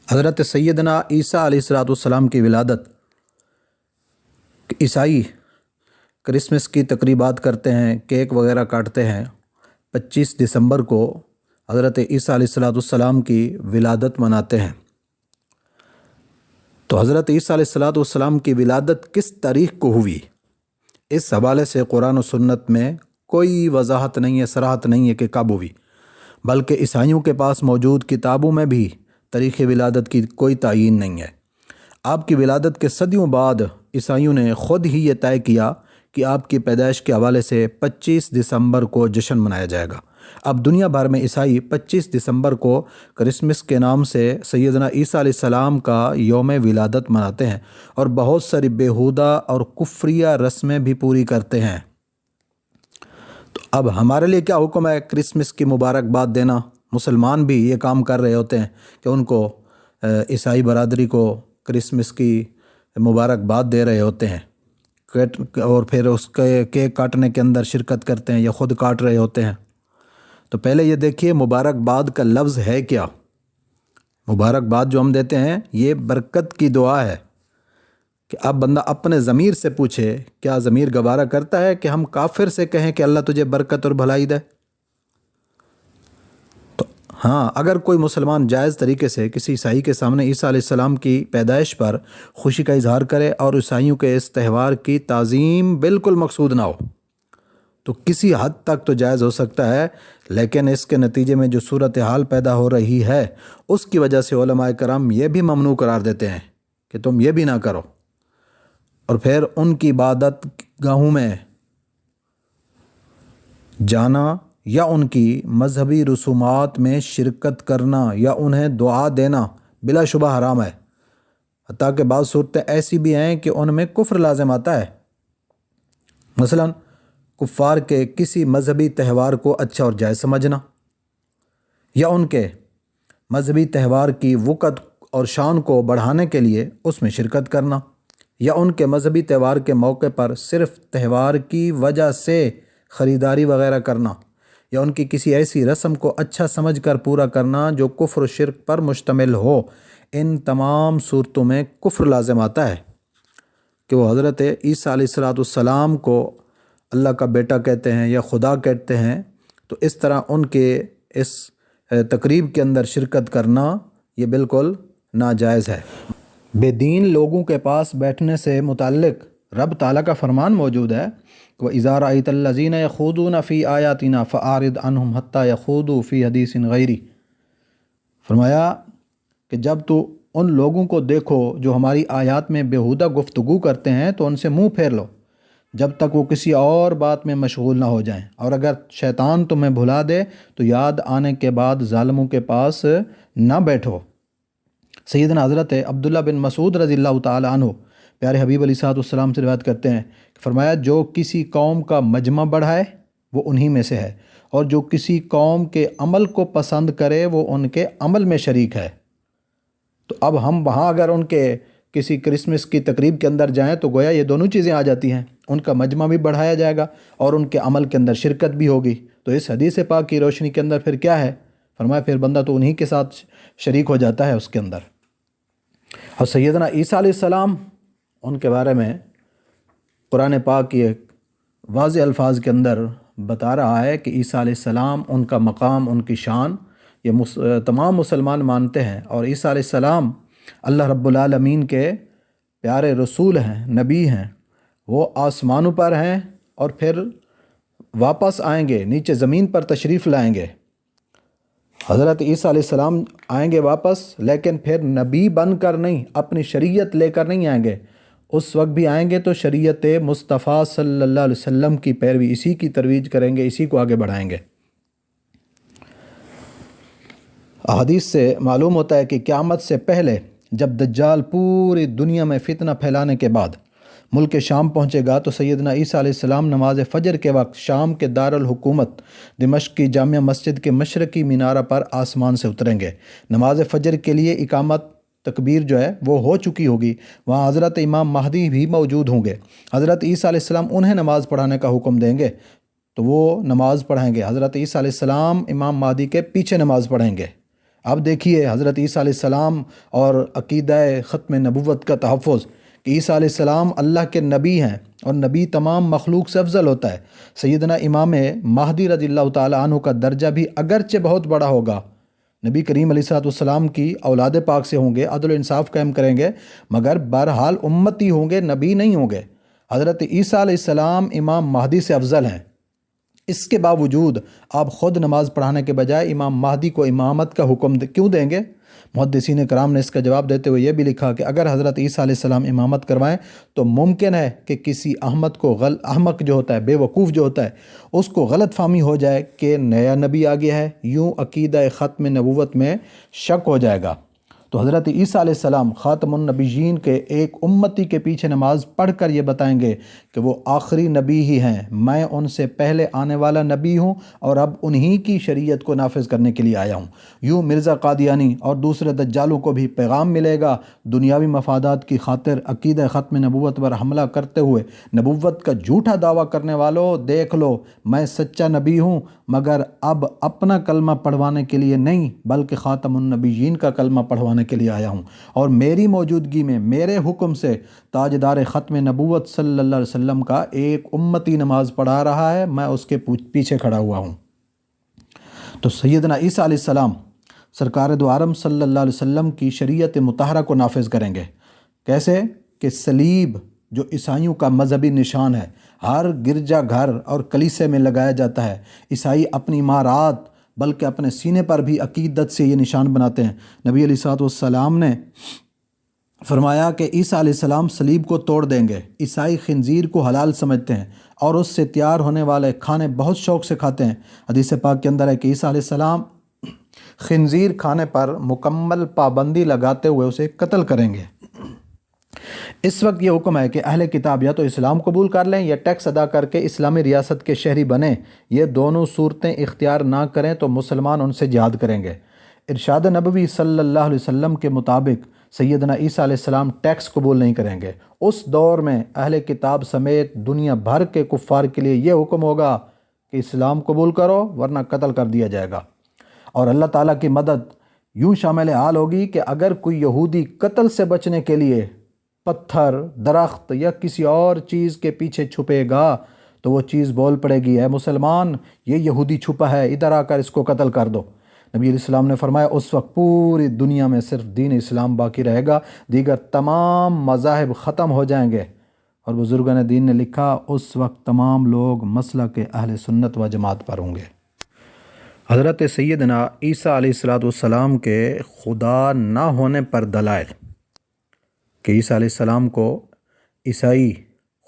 حضرت سیدنا عیسیٰ علیہ السلام کی ولادت، عیسائی کرسمس کی تقریبات کرتے ہیں، کیک وغیرہ کاٹتے ہیں۔ 25 دسمبر کو حضرت عیسیٰ علیہ السلام کی ولادت مناتے ہیں۔ تو حضرت عیسیٰ علیہ السلام کی ولادت کس تاریخ کو ہوئی، اس حوالے سے قرآن و سنت میں کوئی وضاحت نہیں ہے، صراحت نہیں ہے کہ کب ہوئی، بلکہ عیسائیوں کے پاس موجود کتابوں میں بھی تاریخ ولادت کی کوئی تعین نہیں ہے۔ آپ کی ولادت کے صدیوں بعد عیسائیوں نے خود ہی یہ طے کیا کہ آپ کی پیدائش کے حوالے سے 25 دسمبر کو جشن منایا جائے گا۔ اب دنیا بھر میں عیسائی 25 دسمبر کو کرسمس کے نام سے سیدنا عیسیٰ علیہ السلام کا یوم ولادت مناتے ہیں اور بہت ساری بیہودہ اور کفریہ رسمیں بھی پوری کرتے ہیں۔ تو اب ہمارے لیے کیا حکم ہے کرسمس کی مبارکباد دینا؟ مسلمان بھی یہ کام کر رہے ہوتے ہیں کہ ان کو عیسائی برادری کو کرسمس کی مبارکباد دے رہے ہوتے ہیں، اور پھر اس کے کیک کاٹنے کے اندر شرکت کرتے ہیں یا خود کاٹ رہے ہوتے ہیں۔ تو پہلے یہ دیکھیے مبارکباد کا لفظ ہے کیا۔ مبارکباد جو ہم دیتے ہیں یہ برکت کی دعا ہے کہ اب بندہ اپنے ضمیر سے پوچھے، کیا ضمیر گوارا کرتا ہے کہ ہم کافر سے کہیں کہ اللہ تجھے برکت اور بھلائی دے؟ تو ہاں، اگر کوئی مسلمان جائز طریقے سے کسی عیسائی کے سامنے عیسیٰ علیہ السلام کی پیدائش پر خوشی کا اظہار کرے اور عیسائیوں کے اس تہوار کی تعظیم بالکل مقصود نہ ہو تو کسی حد تک تو جائز ہو سکتا ہے، لیکن اس کے نتیجے میں جو صورتحال پیدا ہو رہی ہے اس کی وجہ سے علماء کرام یہ بھی ممنوع قرار دیتے ہیں کہ تم یہ بھی نہ کرو، اور پھر ان کی عبادت گاہوں میں جانا یا ان کی مذہبی رسومات میں شرکت کرنا یا انہیں دعا دینا بلا شبہ حرام ہے، حتیٰ کہ بعض صورتیں ایسی بھی ہیں کہ ان میں کفر لازم آتا ہے۔ مثلاً کفار کے کسی مذہبی تہوار کو اچھا اور جائز سمجھنا، یا ان کے مذہبی تہوار کی وقت اور شان کو بڑھانے کے لیے اس میں شرکت کرنا، یا ان کے مذہبی تہوار کے موقع پر صرف تہوار کی وجہ سے خریداری وغیرہ کرنا، یا ان کی کسی ایسی رسم کو اچھا سمجھ کر پورا کرنا جو کفر و شرک پر مشتمل ہو۔ ان تمام صورتوں میں کفر لازم آتا ہے کہ وہ حضرت عیسیٰ علیہ السلام کو اللہ کا بیٹا کہتے ہیں یا خدا کہتے ہیں، تو اس طرح ان کے اس تقریب کے اندر شرکت کرنا یہ بالکل ناجائز ہے۔ بے دین لوگوں کے پاس بیٹھنے سے متعلق رب تعالیٰ کا فرمان موجود ہے کہ وَإِذَا رَأَيْتَ الَّذِينَ يَخُوضُونَ فِي آيَاتِنَا فَأَعْرِضْ عَنْهُمْ حَتَّى يَخُوضُوا فِي حَدِيثٍ غَيْرِهِ۔ فرمایا کہ جب تو ان لوگوں کو دیکھو جو ہماری آیات میں بیہودہ گفتگو کرتے ہیں تو ان سے منہ پھیر لو جب تک وہ کسی اور بات میں مشغول نہ ہو جائیں، اور اگر شیطان تمہیں بھلا دے تو یاد آنے کے بعد ظالموں کے پاس نہ بیٹھو۔ سیدنا حضرت عبداللہ بن مسعود رضی اللہ تعالی عنہ پیارے حبیب علیہ السلام سے روایت کرتے ہیں کہ فرمایا جو کسی قوم کا مجمع بڑھائے وہ انہی میں سے ہے، اور جو کسی قوم کے عمل کو پسند کرے وہ ان کے عمل میں شریک ہے۔ تو اب ہم وہاں اگر ان کے کسی کرسمس کی تقریب کے اندر جائیں تو گویا یہ دونوں چیزیں آ جاتی ہیں، ان کا مجمع بھی بڑھایا جائے گا اور ان کے عمل کے اندر شرکت بھی ہوگی۔ تو اس حدیث پاک کی روشنی کے اندر پھر کیا ہے؟ فرمایا پھر بندہ تو انہی کے ساتھ شریک ہو جاتا ہے اس کے اندر۔ اور سیدنا عیسیٰ علیہ السلام، ان کے بارے میں قرآن پاک یہ واضح الفاظ کے اندر بتا رہا ہے کہ عیسیٰ علیہ السلام، ان کا مقام، ان کی شان یہ تمام مسلمان مانتے ہیں، اور عیسیٰ علیہ السلام اللہ رب العالمین کے پیارے رسول ہیں، نبی ہیں، وہ آسمانوں پر ہیں اور پھر واپس آئیں گے، نیچے زمین پر تشریف لائیں گے۔ حضرت عیسیٰ علیہ السلام آئیں گے واپس، لیکن پھر نبی بن کر نہیں، اپنی شریعت لے کر نہیں آئیں گے۔ اس وقت بھی آئیں گے تو شریعت مصطفیٰ صلی اللہ علیہ وسلم کی پیروی، اسی کی ترویج کریں گے، اسی کو آگے بڑھائیں گے۔ احادیث سے معلوم ہوتا ہے کہ قیامت سے پہلے جب دجال پوری دنیا میں فتنہ پھیلانے کے بعد ملک شام پہنچے گا تو سیدنا عیسیٰ علیہ السلام نماز فجر کے وقت شام کے دارالحکومت دمشق کی جامع مسجد کے مشرقی مینارہ پر آسمان سے اتریں گے۔ نماز فجر کے لیے اقامت تکبیر جو ہے وہ ہو چکی ہوگی، وہاں حضرت امام مہدی بھی موجود ہوں گے۔ حضرت عیسیٰ علیہ السلام انہیں نماز پڑھانے کا حکم دیں گے تو وہ نماز پڑھائیں گے۔ حضرت عیسیٰ علیہ السلام امام مہدی کے پیچھے نماز پڑھیں گے۔ اب دیکھیے حضرت عیسیٰ علیہ السلام اور عقیدہ ختم نبوت کا تحفظ کہ عیسیٰ علیہ السلام اللہ کے نبی ہیں اور نبی تمام مخلوق سے افضل ہوتا ہے۔ سیدنا امام مہدی رضی اللہ تعالیٰ عنہ کا درجہ بھی اگرچہ بہت بڑا ہوگا، نبی کریم علیہ السلام کی اولاد پاک سے ہوں گے، عدل و انصاف قائم کریں گے، مگر بہرحال امتی ہوں گے، نبی نہیں ہوں گے۔ حضرت عیسیٰ علیہ السلام امام مہدی سے افضل ہیں۔ اس کے باوجود آپ خود نماز پڑھانے کے بجائے امام مہدی کو امامت کا حکم کیوں دیں گے؟ محدثین کرام نے اس کا جواب دیتے ہوئے یہ بھی لکھا کہ اگر حضرت عیسیٰ علیہ السلام امامت کروائیں تو ممکن ہے کہ کسی احمق جو ہوتا ہے، بے وقوف جو ہوتا ہے، اس کو غلط فہمی ہو جائے کہ نیا نبی آ گیا ہے، یوں عقیدہ ختم نبوت میں شک ہو جائے گا۔ تو حضرت عیسیٰ علیہ السلام خاتم النبیین کے ایک امتی کے پیچھے نماز پڑھ کر یہ بتائیں گے کہ وہ آخری نبی ہی ہیں، میں ان سے پہلے آنے والا نبی ہوں اور اب انہی کی شریعت کو نافذ کرنے کے لیے آیا ہوں۔ یوں مرزا قادیانی اور دوسرے دجالوں کو بھی پیغام ملے گا، دنیاوی مفادات کی خاطر عقیدہ ختم نبوت پر حملہ کرتے ہوئے نبوت کا جھوٹا دعویٰ کرنے والوں، دیکھ لو میں سچا نبی ہوں، مگر اب اپنا کلمہ پڑھوانے کے لیے نہیں بلکہ خاتم النبیین کا کلمہ پڑھوانے کے لیے آیا ہوں، اور میری موجودگی میں میرے حکم سے تاجدار ختم نبوت صلی اللہ علیہ وسلم کا ایک امتی نماز پڑھا رہا ہے، میں اس کے پیچھے کھڑا ہوا ہوں۔ تو سیدنا عیسیٰ علیہ السلام سرکار دو عالم صلی اللہ علیہ وسلم کی شریعت مطہرہ کو نافذ کریں گے۔ کیسے؟ کہ صلیب جو عیسائیوں کا مذہبی نشان ہے، ہر گرجا گھر اور کلیسے میں لگایا جاتا ہے۔ عیسائی اپنی عمارات بلکہ اپنے سینے پر بھی عقیدت سے یہ نشان بناتے ہیں۔ نبی علیہ السلام نے فرمایا کہ عیسیٰ علیہ السلام صلیب کو توڑ دیں گے۔ عیسائی خنزیر کو حلال سمجھتے ہیں اور اس سے تیار ہونے والے کھانے بہت شوق سے کھاتے ہیں۔ حدیث پاک کے اندر ہے کہ عیسیٰ علیہ السلام خنزیر کھانے پر مکمل پابندی لگاتے ہوئے اسے قتل کریں گے۔ اس وقت یہ حکم ہے کہ اہل کتاب یا تو اسلام قبول کر لیں یا ٹیکس ادا کر کے اسلامی ریاست کے شہری بنیں۔ یہ دونوں صورتیں اختیار نہ کریں تو مسلمان ان سے جہاد کریں گے۔ ارشاد نبوی صلی اللہ علیہ وسلم کے مطابق سیدنا عیسیٰ علیہ السلام ٹیکس قبول نہیں کریں گے۔ اس دور میں اہل کتاب سمیت دنیا بھر کے کفار کے لیے یہ حکم ہوگا کہ اسلام قبول کرو ورنہ قتل کر دیا جائے گا، اور اللہ تعالیٰ کی مدد یوں شامل حال ہوگی کہ اگر کوئی یہودی قتل سے بچنے کے لیے پتھر، درخت یا کسی اور چیز کے پیچھے چھپے گا تو وہ چیز بول پڑے گی، اے مسلمان یہ یہودی چھپا ہے، ادھر آ کر اس کو قتل کر دو۔ نبی علیہ السلام نے فرمایا اس وقت پوری دنیا میں صرف دین اسلام باقی رہے گا، دیگر تمام مذاہب ختم ہو جائیں گے۔ اور بزرگان دین نے لکھا اس وقت تمام لوگ مسلک اہل سنت و جماعت پر ہوں گے۔ حضرت سیدنا عیسیٰ علیہ السلام کے خدا نہ ہونے پر دلائل کہ عیسیٰ علیہ السلام کو عیسائی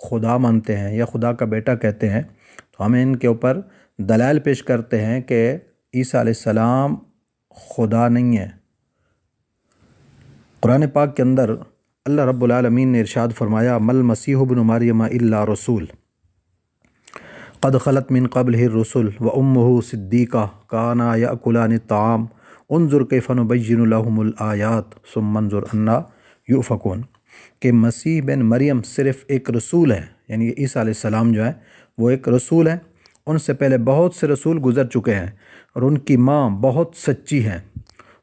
خدا مانتے ہیں یا خدا کا بیٹا کہتے ہیں، تو ہمیں ان کے اوپر دلائل پیش کرتے ہیں کہ عیسیٰ علیہ السلام خدا نہیں ہے۔ قرآن پاک کے اندر اللہ رب العالمین نے ارشاد فرمایا مل مسیح ابن مریم الا رسول قد خلت من قبلہ الرسل وامہ صدیقہ کانا یاکلان الطعام انظر کیف نبین لہم الآیات ثم انظر انا یؤفکون، کہ مسیح بن مریم صرف ایک رسول ہے، یعنی عیسیٰ علیہ السلام جو ہے وہ ایک رسول ہے۔ ان سے پہلے بہت سے رسول گزر چکے ہیں اور ان کی ماں بہت سچی ہیں،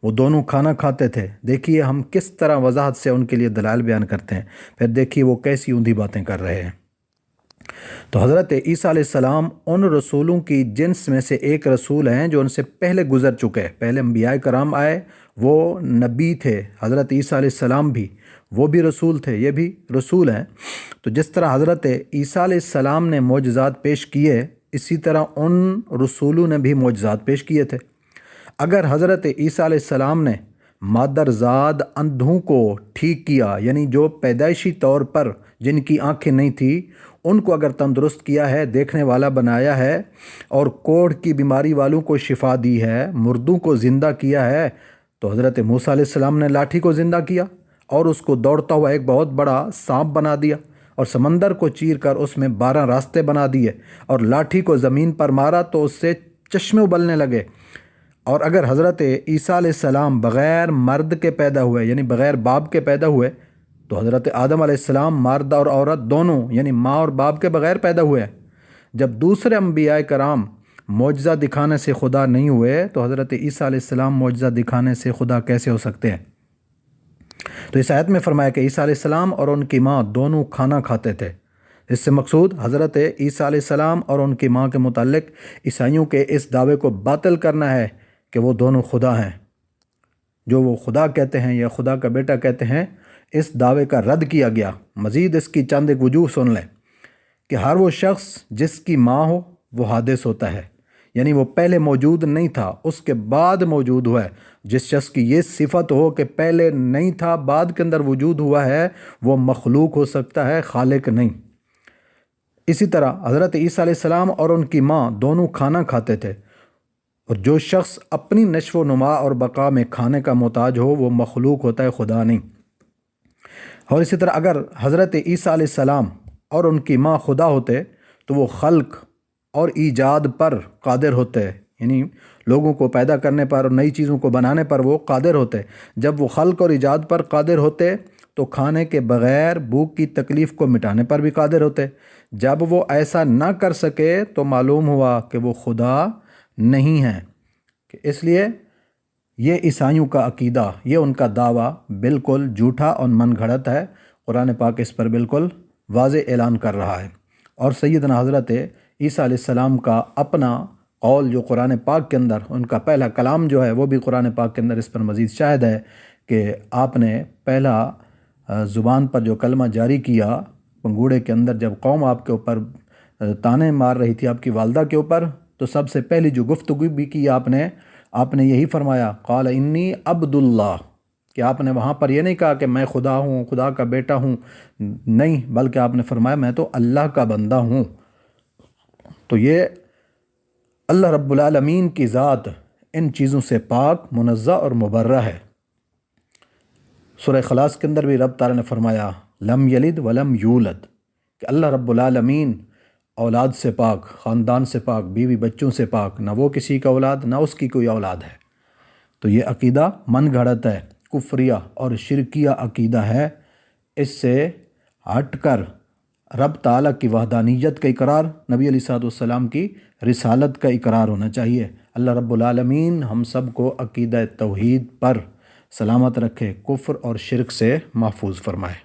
وہ دونوں کھانا کھاتے تھے۔ دیکھیے ہم کس طرح وضاحت سے ان کے لیے دلائل بیان کرتے ہیں، پھر دیکھیے وہ کیسی اوندھی باتیں کر رہے ہیں۔ تو حضرت عیسیٰ علیہ السلام ان رسولوں کی جنس میں سے ایک رسول ہیں جو ان سے پہلے گزر چکے۔ پہلے انبیاء کرام آئے، وہ نبی تھے، حضرت عیسیٰ علیہ السلام بھی وہ بھی رسول تھے، یہ بھی رسول ہیں۔ تو جس طرح حضرت عیسیٰ علیہ السلام نے معجزات پیش کیے، اسی طرح ان رسولوں نے بھی معجزات پیش کیے تھے۔ اگر حضرت عیسیٰ علیہ السلام نے مادرزاد اندھوں کو ٹھیک کیا، یعنی جو پیدائشی طور پر جن کی آنکھیں نہیں تھیں ان کو اگر تندرست کیا ہے، دیکھنے والا بنایا ہے، اور کوڑھ کی بیماری والوں کو شفا دی ہے، مردوں کو زندہ کیا ہے، تو حضرت موسیٰ علیہ السلام نے لاٹھی کو زندہ کیا اور اس کو دوڑتا ہوا ایک بہت بڑا سانپ بنا دیا، اور سمندر کو چیر کر اس میں 12 راستے بنا دیے، اور لاٹھی کو زمین پر مارا تو اس سے چشمے ابلنے لگے۔ اور اگر حضرت عیسیٰ علیہ السلام بغیر مرد کے پیدا ہوئے، یعنی بغیر باپ کے پیدا ہوئے، تو حضرت آدم علیہ السلام مرد اور عورت دونوں، یعنی ماں اور باپ کے بغیر پیدا ہوئے۔ جب دوسرے انبیاء کرام معجزہ دکھانے سے خدا نہیں ہوئے تو حضرت عیسیٰ علیہ السلام معجزہ دکھانے سے خدا کیسے ہو سکتے ہیں؟ تو اس آیت میں فرمایا کہ عیسیٰ علیہ السلام اور ان کی ماں دونوں کھانا کھاتے تھے۔ اس سے مقصود حضرت عیسیٰ علیہ السلام اور ان کی ماں کے متعلق عیسائیوں کے اس دعوے کو باطل کرنا ہے کہ وہ دونوں خدا ہیں۔ جو وہ خدا کہتے ہیں یا خدا کا بیٹا کہتے ہیں، اس دعوے کا رد کیا گیا۔ مزید اس کی چند ایک وجوہ سن لیں کہ ہر وہ شخص جس کی ماں ہو وہ حادث ہوتا ہے، یعنی وہ پہلے موجود نہیں تھا، اس کے بعد موجود ہوا ہے۔ جس شخص کی یہ صفت ہو کہ پہلے نہیں تھا بعد کے اندر وجود ہوا ہے، وہ مخلوق ہو سکتا ہے، خالق نہیں۔ اسی طرح حضرت عیسیٰ علیہ السلام اور ان کی ماں دونوں کھانا کھاتے تھے، اور جو شخص اپنی نشو و نما اور بقا میں کھانے کا محتاج ہو وہ مخلوق ہوتا ہے، خدا نہیں۔ اور اسی طرح اگر حضرت عیسیٰ علیہ السلام اور ان کی ماں خدا ہوتے تو وہ خلق اور ایجاد پر قادر ہوتے، یعنی لوگوں کو پیدا کرنے پر اور نئی چیزوں کو بنانے پر وہ قادر ہوتے۔ جب وہ خلق اور ایجاد پر قادر ہوتے تو کھانے کے بغیر بھوک کی تکلیف کو مٹانے پر بھی قادر ہوتے۔ جب وہ ایسا نہ کر سکے تو معلوم ہوا کہ وہ خدا نہیں ہیں۔ اس لیے یہ عیسائیوں کا عقیدہ، یہ ان کا دعویٰ بالکل جھوٹا اور من گھڑت ہے۔ قرآن پاک اس پر بالکل واضح اعلان کر رہا ہے۔ اور سیدنا حضرت عیسیٰ علیہ السلام کا اپنا قول جو قرآن پاک کے اندر ان کا پہلا کلام جو ہے وہ بھی قرآن پاک کے اندر اس پر مزید شاہد ہے کہ آپ نے پہلا زبان پر جو کلمہ جاری کیا پنگوڑے کے اندر، جب قوم آپ کے اوپر تانے مار رہی تھی آپ کی والدہ کے اوپر، تو سب سے پہلی جو گفتگو بھی کی آپ نے یہی فرمایا قال انی عبد اللہ، کہ آپ نے وہاں پر یہ نہیں کہا کہ میں خدا ہوں، خدا کا بیٹا ہوں، نہیں، بلکہ آپ نے فرمایا میں تو اللہ کا بندہ ہوں۔ تو یہ اللہ رب العالمین کی ذات ان چیزوں سے پاک، منزہ اور مبرہ ہے۔ سورہ اخلاص کے اندر بھی رب تعالیٰ نے فرمایا لم یلد ولم یولد، کہ اللہ رب العالمین اولاد سے پاک، خاندان سے پاک، بیوی بچوں سے پاک، نہ وہ کسی کا اولاد نہ اس کی کوئی اولاد ہے۔ تو یہ عقیدہ من گھڑت ہے، کفریہ اور شرکیہ عقیدہ ہے۔ اس سے ہٹ کر رب تعالیٰ کی وحدانیت کا اقرار، نبی علیہ السلام کی رسالت کا اقرار ہونا چاہیے۔ اللہ رب العالمین ہم سب کو عقیدہ توحید پر سلامت رکھے، کفر اور شرک سے محفوظ فرمائے۔